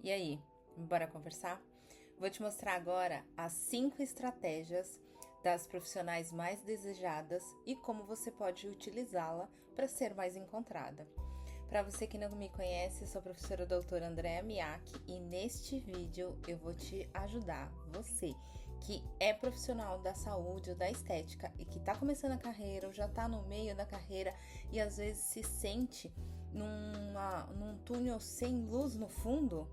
E aí, bora conversar? Vou te mostrar agora as 5 estratégias das profissionais mais desejadas e como você pode utilizá-la para ser mais encontrada. Para você que não me conhece, eu sou a professora doutora Andréa Miak e neste vídeo eu vou te ajudar, você que é profissional da saúde ou da estética e que está começando a carreira ou já está no meio da carreira e às vezes se sente num túnel sem luz no fundo,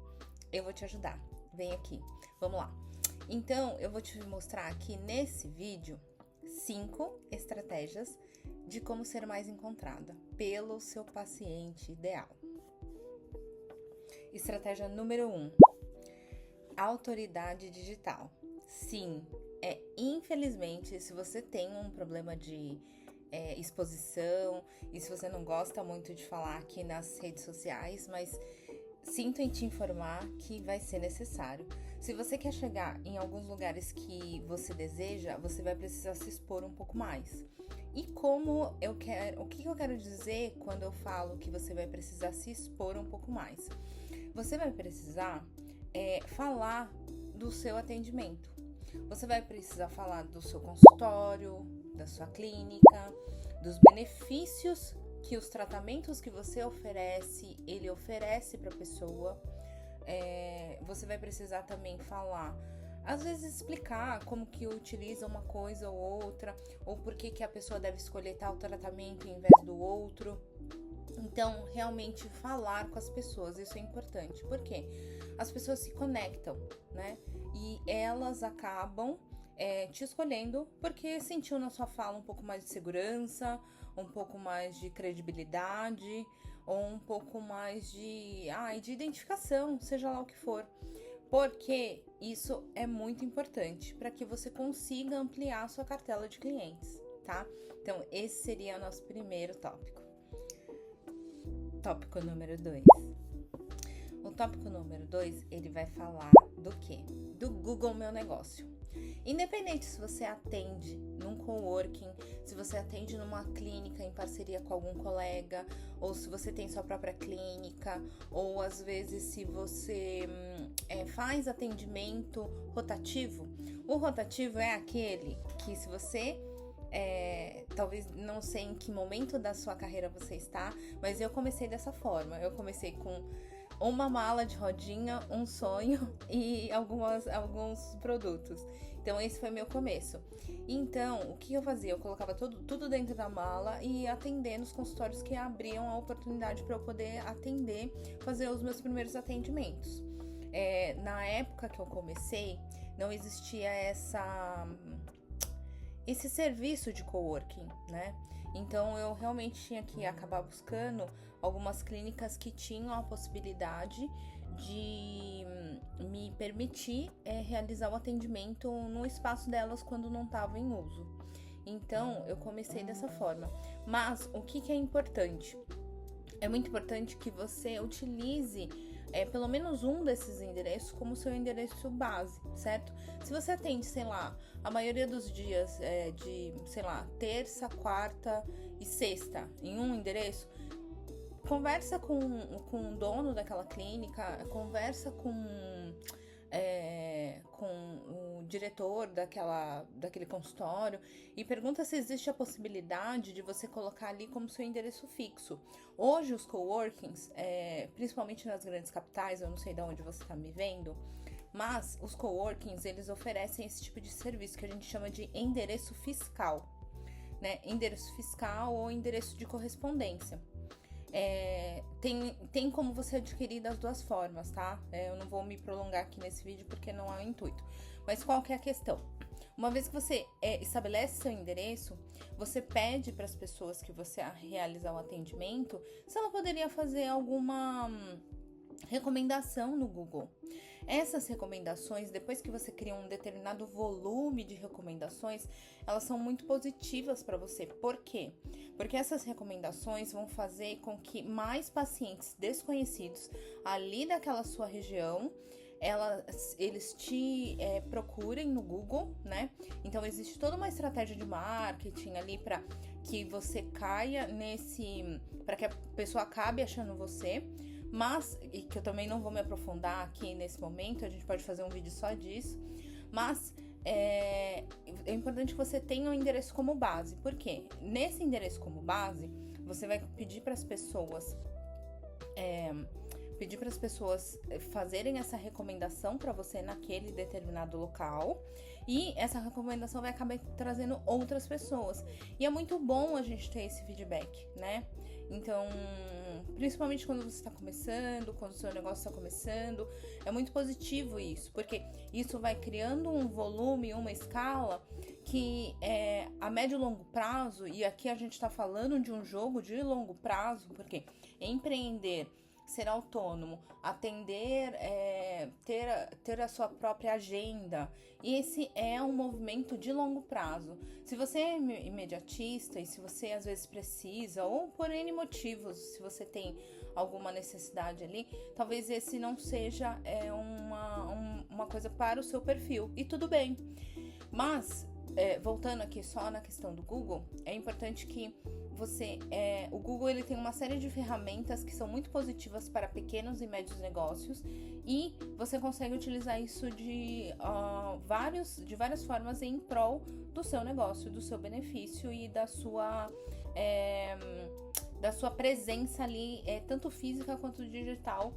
eu vou te ajudar. Vem aqui, vamos lá. Então, eu vou te mostrar aqui nesse vídeo 5 estratégias de como ser mais encontrada pelo seu paciente ideal. Estratégia número 1. Autoridade digital. Sim, infelizmente, se você tem um problema de exposição e se você não gosta muito de falar aqui nas redes sociais, mas sinto em te informar que vai ser necessário. Se você quer chegar em alguns lugares que você deseja, você vai precisar se expor um pouco mais. E o que eu quero dizer quando eu falo que você vai precisar se expor um pouco mais? Você vai precisar falar do seu atendimento. Você vai precisar falar do seu consultório, da sua clínica, dos benefícios que os tratamentos que você oferece, ele oferece para a pessoa. Você vai precisar também falar, às vezes explicar como que utiliza uma coisa ou outra, ou por que a pessoa deve escolher tal tratamento em vez do outro. Então, realmente falar com as pessoas, isso é importante, porque as pessoas se conectam, né? E elas acabam te escolhendo porque sentiu na sua fala um pouco mais de segurança, um pouco mais de credibilidade, ou um pouco mais de identificação, seja lá o que for. Porque isso é muito importante para que você consiga ampliar a sua cartela de clientes, tá? Então, esse seria o nosso primeiro tópico. Tópico número 2. O tópico número 2, ele vai falar do quê? Do Google Meu Negócio. Independente se você atende num coworking, se você atende numa clínica em parceria com algum colega, ou se você tem sua própria clínica, ou às vezes se você faz atendimento rotativo. O rotativo é aquele que se você talvez não sei em que momento da sua carreira você está, mas eu comecei dessa forma. Eu comecei com uma mala de rodinha, um sonho e alguns produtos. Então esse foi meu começo. Então o que eu fazia? Eu colocava tudo dentro da mala e ia atender nos consultórios que abriam a oportunidade para eu poder atender, fazer os meus primeiros atendimentos. Na época que eu comecei, não existia esse serviço de coworking, né? Então eu realmente tinha que acabar buscando algumas clínicas que tinham a possibilidade de me permitir realizar o atendimento no espaço delas quando não estava em uso. Então eu comecei dessa forma. Mas o que é importante? É muito importante que você utilize pelo menos um desses endereços como seu endereço base, certo? Se você atende, sei lá, a maioria dos dias de, sei lá, terça, quarta e sexta em um endereço, conversa com o dono daquela clínica, conversa com o diretor daquele consultório e pergunta se existe a possibilidade de você colocar ali como seu endereço fixo. Hoje os coworkings, principalmente nas grandes capitais, eu não sei de onde você está me vendo, mas os coworkings, eles oferecem esse tipo de serviço que a gente chama de endereço fiscal, né? Endereço fiscal ou endereço de correspondência. Tem como você adquirir das duas formas, tá? Eu não vou me prolongar aqui nesse vídeo porque não é o intuito. Mas qual que é a questão? Uma vez que você estabelece seu endereço, você pede para as pessoas que você realizar o atendimento se ela poderia fazer alguma recomendação no Google. Essas recomendações, depois que você cria um determinado volume de recomendações, elas são muito positivas para você. Por quê? Porque essas recomendações vão fazer com que mais pacientes desconhecidos ali daquela sua região, eles te procurem no Google, né? Então existe toda uma estratégia de marketing ali para que você caia para que a pessoa acabe achando você. mas, e que eu também não vou me aprofundar aqui nesse momento, a gente pode fazer um vídeo só disso, mas é importante que você tenha um endereço como base. Por quê? Nesse endereço como base, você vai pedir para as pessoas fazerem essa recomendação para você naquele determinado local, e essa recomendação vai acabar trazendo outras pessoas. E é muito bom a gente ter esse feedback, né? Então, principalmente quando você está começando, quando o seu negócio está começando, é muito positivo isso, porque isso vai criando um volume, uma escala que a médio e longo prazo, e aqui a gente está falando de um jogo de longo prazo, porque empreender, ser autônomo, atender, ter a sua própria agenda, esse é um movimento de longo prazo. Se você é imediatista e se você às vezes precisa, ou por N motivos, se você tem alguma necessidade ali, talvez esse não seja uma coisa para o seu perfil, e tudo bem. Mas, voltando aqui só na questão do Google, é importante que o Google ele tem uma série de ferramentas que são muito positivas para pequenos e médios negócios, e você consegue utilizar isso de várias formas em prol do seu negócio, do seu benefício e da sua presença ali, tanto física quanto digital,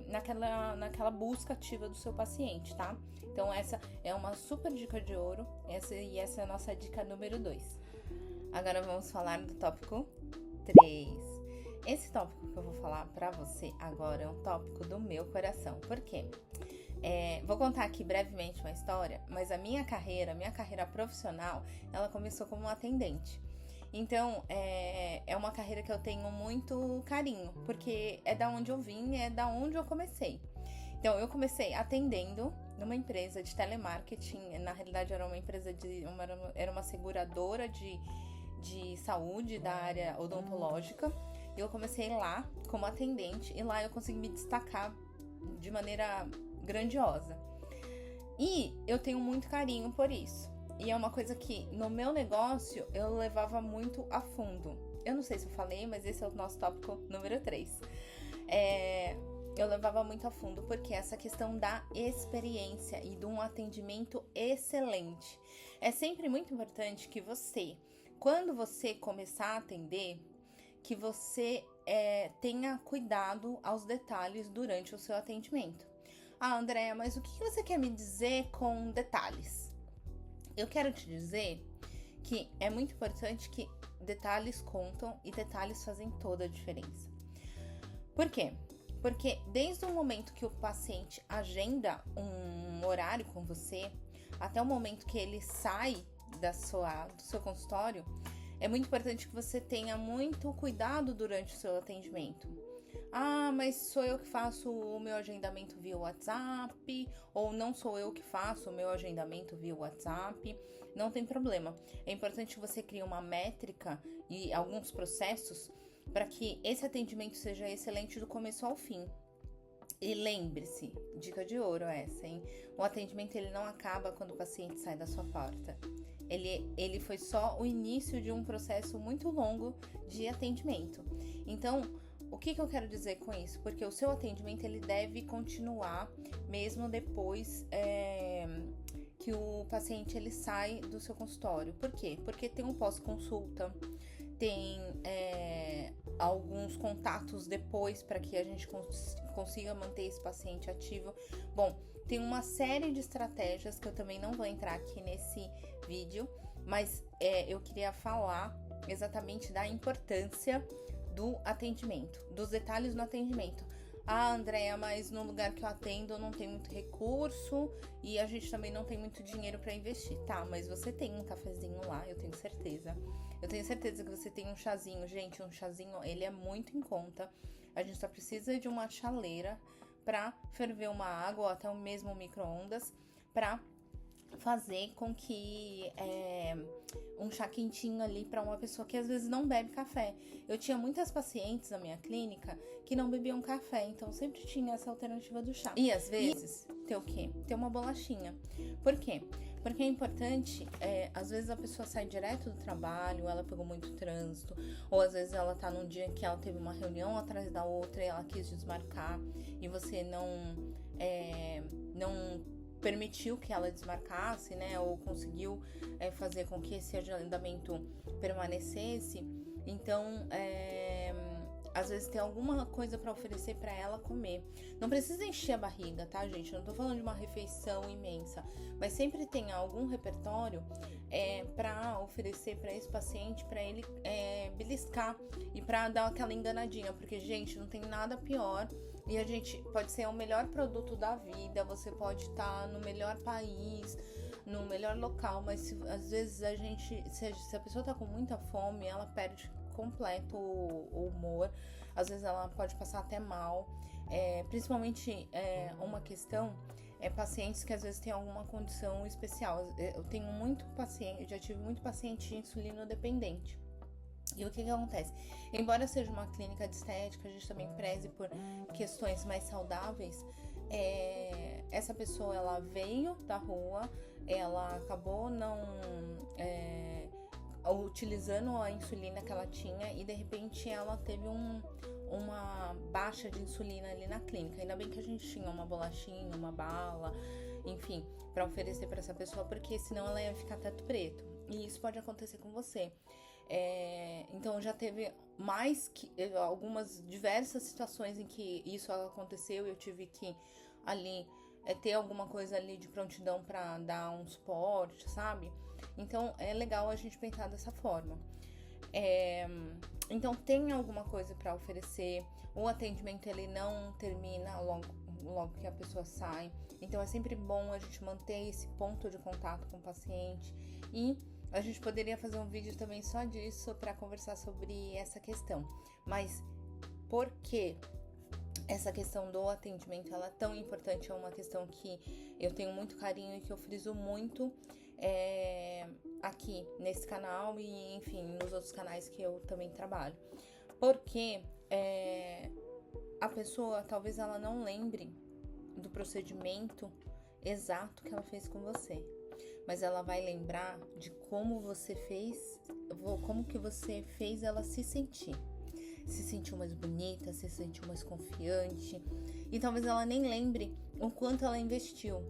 naquela busca ativa do seu paciente, tá? Então essa é uma super dica de ouro, essa é a nossa dica número 2. Agora vamos falar do tópico 3. Esse tópico que eu vou falar pra você agora é um tópico do meu coração. Por quê? Vou contar aqui brevemente uma história, mas a minha carreira profissional, ela começou como atendente. Então, é uma carreira que eu tenho muito carinho, porque é da onde eu vim, é da onde eu comecei. Então, eu comecei atendendo numa empresa de telemarketing. Na realidade, era uma empresa era uma seguradora de saúde da área odontológica. E eu comecei lá como atendente, e lá eu consegui me destacar de maneira grandiosa. E eu tenho muito carinho por isso. E é uma coisa que no meu negócio eu levava muito a fundo. Eu não sei se eu falei, mas esse é o nosso tópico número 3. Eu levava muito a fundo porque essa questão da experiência e de um atendimento excelente. É sempre muito importante que você, quando você começar a atender, que você tenha cuidado aos detalhes durante o seu atendimento. Ah, Andréa, mas o que você quer me dizer com detalhes? Eu quero te dizer que é muito importante que detalhes contam e detalhes fazem toda a diferença. Por quê? Porque desde o momento que o paciente agenda um horário com você, até o momento que ele sai do seu consultório, é muito importante que você tenha muito cuidado durante o seu atendimento. Ah, mas sou eu que faço o meu agendamento via WhatsApp, ou não sou eu que faço o meu agendamento via WhatsApp, não tem problema. É importante que você crie uma métrica e alguns processos para que esse atendimento seja excelente do começo ao fim. E lembre-se, dica de ouro essa, hein? O atendimento ele não acaba quando o paciente sai da sua porta. Ele foi só o início de um processo muito longo de atendimento. Então, o que eu quero dizer com isso? Porque o seu atendimento ele deve continuar mesmo depois que o paciente ele sai do seu consultório. Por quê? Porque tem um pós-consulta, tem alguns contatos depois para que a gente consiga manter esse paciente ativo. Bom, tem uma série de estratégias que eu também não vou entrar aqui nesse vídeo, mas eu queria falar exatamente da importância do atendimento, dos detalhes no atendimento. Ah, Andréa, mas no lugar que eu atendo não tem muito recurso e a gente também não tem muito dinheiro para investir. Tá, mas você tem um cafezinho lá, eu tenho certeza. Eu tenho certeza que você tem um chazinho. Gente, um chazinho, ele é muito em conta. A gente só precisa de uma chaleira para ferver uma água ou até mesmo micro-ondas para fazer com que um chá quentinho ali para uma pessoa que às vezes não bebe café. Eu tinha muitas pacientes na minha clínica que não bebiam café, então sempre tinha essa alternativa do chá. E às vezes ter o quê? Ter uma bolachinha. Por quê? Porque é importante, às vezes a pessoa sai direto do trabalho, ela pegou muito trânsito, ou às vezes ela tá num dia que ela teve uma reunião atrás da outra e ela quis desmarcar e você não permitiu que ela desmarcasse, né? Ou conseguiu fazer com que esse agendamento permanecesse. Então, às vezes tem alguma coisa para oferecer para ela comer. Não precisa encher a barriga, tá, gente? Eu não tô falando de uma refeição imensa, mas sempre tem algum repertório para oferecer para esse paciente, para ele beliscar e para dar aquela enganadinha, porque, gente, não tem nada pior. E a gente pode ser o melhor produto da vida, você pode estar no melhor país, no melhor local, mas às vezes se a pessoa tá com muita fome, ela perde completo o humor, às vezes ela pode passar até mal, principalmente uma questão pacientes que às vezes têm alguma condição especial. Eu tenho muito paciente, já tive muito paciente insulino-dependente. E o que acontece? Embora seja uma clínica de estética, a gente também preze por questões mais saudáveis. Essa pessoa, ela veio da rua, ela acabou não utilizando a insulina que ela tinha e de repente ela teve uma baixa de insulina ali na clínica. Ainda bem que a gente tinha uma bolachinha, uma bala, enfim, para oferecer para essa pessoa, porque senão ela ia ficar teto preto. E isso pode acontecer com você. Então já teve mais que algumas diversas situações em que isso aconteceu e eu tive que ali ter alguma coisa ali de prontidão para dar um suporte, sabe? Então é legal a gente pensar dessa forma. Então tem alguma coisa para oferecer, o atendimento ele não termina logo que a pessoa sai, então é sempre bom a gente manter esse ponto de contato com o paciente. E a gente poderia fazer um vídeo também só disso para conversar sobre essa questão. Mas por que essa questão do atendimento ela é tão importante? É uma questão que eu tenho muito carinho e que eu friso muito aqui nesse canal e, enfim, nos outros canais que eu também trabalho. Porque a pessoa, talvez ela não lembre do procedimento exato que ela fez com você, mas ela vai lembrar de como você fez, como que você fez ela se sentir. Se sentiu mais bonita, se sentiu mais confiante. E talvez ela nem lembre o quanto ela investiu,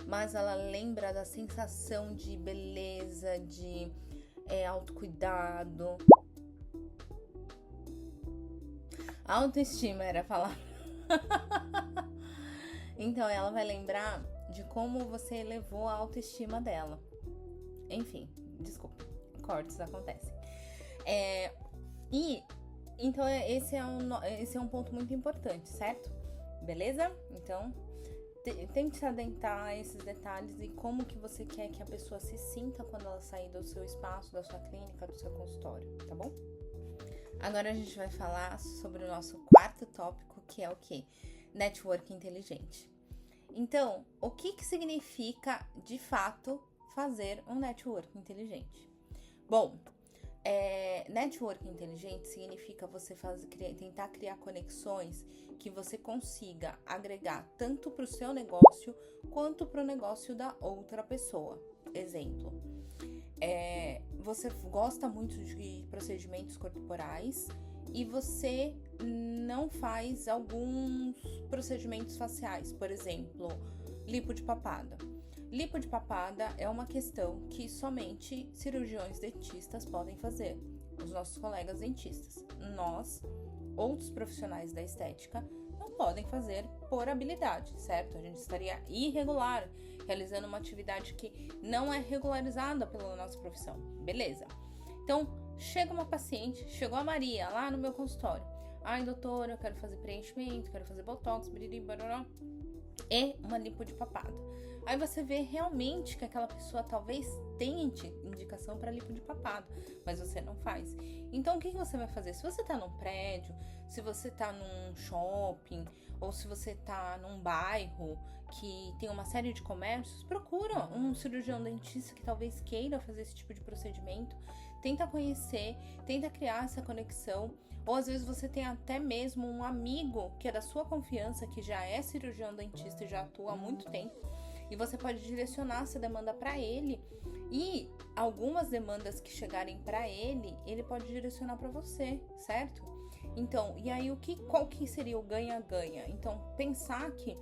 mas ela lembra da sensação de beleza, de autocuidado. Autoestima era a palavra. Então ela vai lembrar de como você elevou a autoestima dela. Enfim, desculpa, cortes acontecem. Então esse é um ponto muito importante, certo? Beleza? Então tente se atentar a esses detalhes e como que você quer que a pessoa se sinta quando ela sair do seu espaço, da sua clínica, do seu consultório, tá bom? Agora a gente vai falar sobre o nosso quarto tópico, que é o quê? Network inteligente. Então, o que significa, de fato, fazer um network inteligente? Bom, network inteligente significa você tentar criar conexões que você consiga agregar tanto para o seu negócio quanto para o negócio da outra pessoa. Exemplo, você gosta muito de procedimentos corporais e você não faz alguns procedimentos faciais, por exemplo, lipo de papada. Lipo de papada é uma questão que somente cirurgiões dentistas podem fazer, os nossos colegas dentistas. Nós, outros profissionais da estética, não podem fazer por habilidade, certo? A gente estaria irregular, realizando uma atividade que não é regularizada pela nossa profissão, beleza? Então, chega uma paciente, chegou a Maria lá no meu consultório. Ai, doutora, eu quero fazer preenchimento, quero fazer botox, biriri, baroró, e uma lipo de papada. Aí você vê realmente que aquela pessoa talvez tenha indicação para lipo de papada, mas você não faz. Então, o que você vai fazer? Se você tá num prédio, se você tá num shopping, ou se você tá num bairro que tem uma série de comércios, procura um cirurgião dentista que talvez queira fazer esse tipo de procedimento. Tenta conhecer, tenta criar essa conexão. Ou às vezes você tem até mesmo um amigo que é da sua confiança, que já é cirurgião dentista e já atua há muito tempo. e você pode direcionar essa demanda para ele, e algumas demandas que chegarem para ele, ele pode direcionar para você, certo? Então, e aí qual que seria o ganha-ganha? Então, pensar que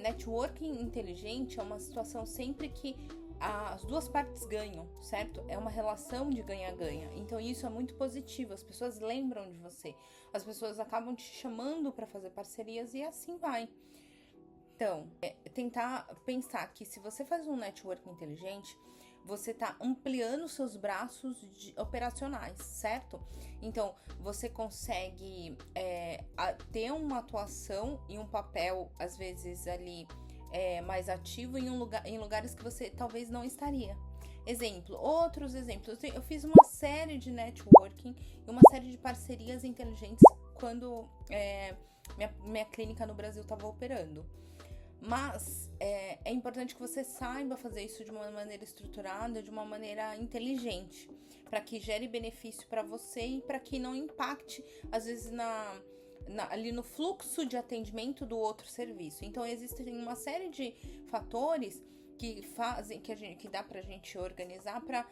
networking inteligente é uma situação sempre que as duas partes ganham, certo? É uma relação de ganha-ganha. Então isso é muito positivo, as pessoas lembram de você, as pessoas acabam te chamando para fazer parcerias e assim vai. Então, tentar pensar que se você faz um networking inteligente, você está ampliando seus braços operacionais, certo? Então, você consegue ter uma atuação e um papel, às vezes, ali mais ativo em lugares que você talvez não estaria. Outros exemplos. Eu fiz uma série de networking e uma série de parcerias inteligentes quando minha clínica no Brasil estava operando. Mas é importante que você saiba fazer isso de uma maneira estruturada, de uma maneira inteligente, para que gere benefício para você e para que não impacte, às vezes, ali no fluxo de atendimento do outro serviço. Então, existem uma série de fatores que fazem, que dá pra gente organizar para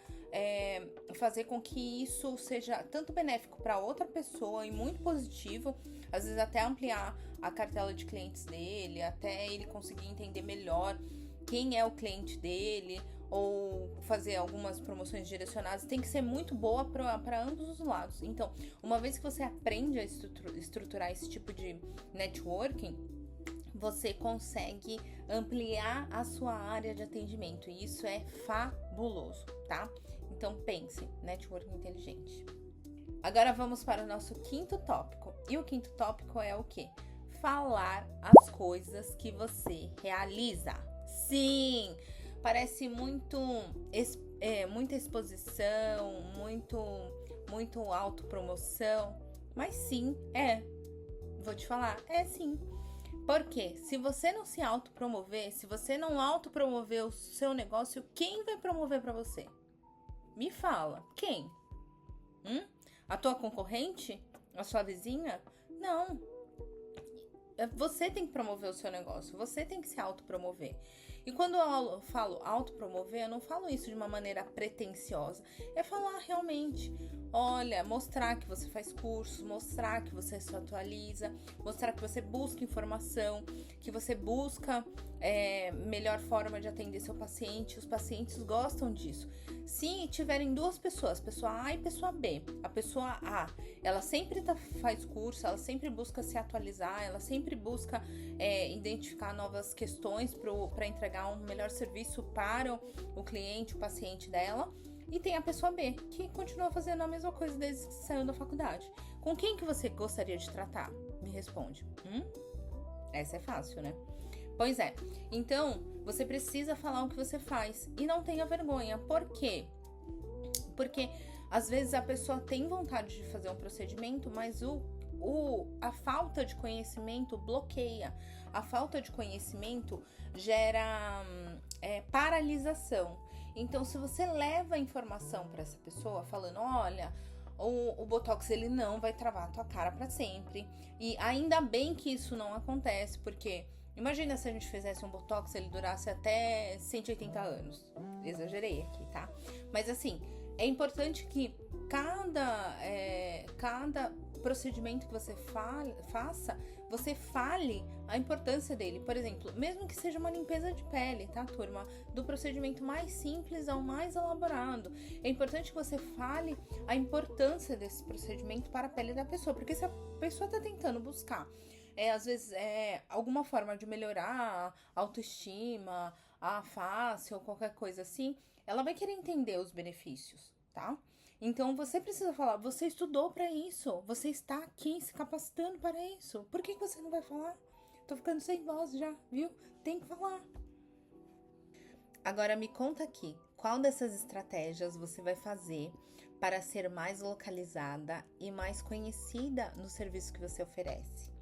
fazer com que isso seja tanto benéfico para outra pessoa e muito positivo, às vezes até ampliar a cartela de clientes dele, até ele conseguir entender melhor quem é o cliente dele, ou fazer algumas promoções direcionadas. Tem que ser muito boa para ambos os lados. Então, uma vez que você aprende a estruturar esse tipo de networking, você consegue ampliar a sua área de atendimento, e isso é fabuloso, tá? Então pense, networking inteligente. Agora vamos para o nosso quinto tópico. E o quinto tópico é o quê? Falar as coisas que você realiza. Sim, parece muita exposição, muito autopromoção, mas sim, vou te falar, sim. Porque se você não se autopromover, se você não autopromover o seu negócio, quem vai promover para você? Me fala, quem? A tua concorrente? A sua vizinha? Não. Você tem que promover o seu negócio, você tem que se autopromover. E quando eu falo autopromover, eu não falo isso de uma maneira pretensiosa. É falar realmente, olha, mostrar que você faz cursos, mostrar que você se atualiza, mostrar que você busca informação, que você busca melhor forma de atender seu paciente. Os pacientes gostam disso. Se tiverem duas pessoas, pessoa A e pessoa B, a pessoa A, ela sempre faz curso, ela sempre busca se atualizar, ela sempre busca identificar novas questões para entregar um melhor serviço para o cliente, o paciente dela. E tem a pessoa B, que continua fazendo a mesma coisa desde que saiu da faculdade. Com quem que você gostaria de tratar? Me responde. Essa é fácil, né? Pois é. Então, você precisa falar o que você faz. E não tenha vergonha. Por quê? Porque, às vezes, a pessoa tem vontade de fazer um procedimento, mas a falta de conhecimento bloqueia. A falta de conhecimento gera paralisação. Então, se você leva a informação para essa pessoa falando, olha, o Botox ele não vai travar a tua cara para sempre. E ainda bem que isso não acontece, porque imagina se a gente fizesse um Botox, ele durasse até 180 anos. Exagerei aqui, tá? Mas assim, é importante que cada procedimento que você faça, você fale a importância dele. Por exemplo, mesmo que seja uma limpeza de pele, tá, turma? Do procedimento mais simples ao mais elaborado. É importante que você fale a importância desse procedimento para a pele da pessoa, porque se a pessoa tá tentando buscar, às vezes, alguma forma de melhorar a autoestima, a face ou qualquer coisa assim, ela vai querer entender os benefícios, tá? Então, você precisa falar, você estudou para isso, você está aqui se capacitando para isso. Por que você não vai falar? Tô ficando sem voz já, viu? Tem que falar. Agora, me conta aqui, qual dessas estratégias você vai fazer para ser mais localizada e mais conhecida no serviço que você oferece?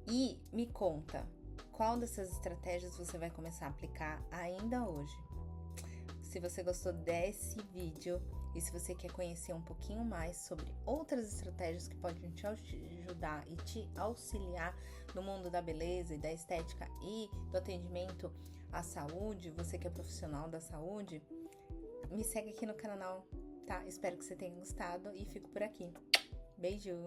E me conta, qual dessas estratégias você vai começar a aplicar ainda hoje? Se você gostou desse vídeo, e se você quer conhecer um pouquinho mais sobre outras estratégias que podem te ajudar e te auxiliar no mundo da beleza e da estética e do atendimento à saúde, você que é profissional da saúde, me segue aqui no canal, tá? Espero que você tenha gostado e fico por aqui. Beijo!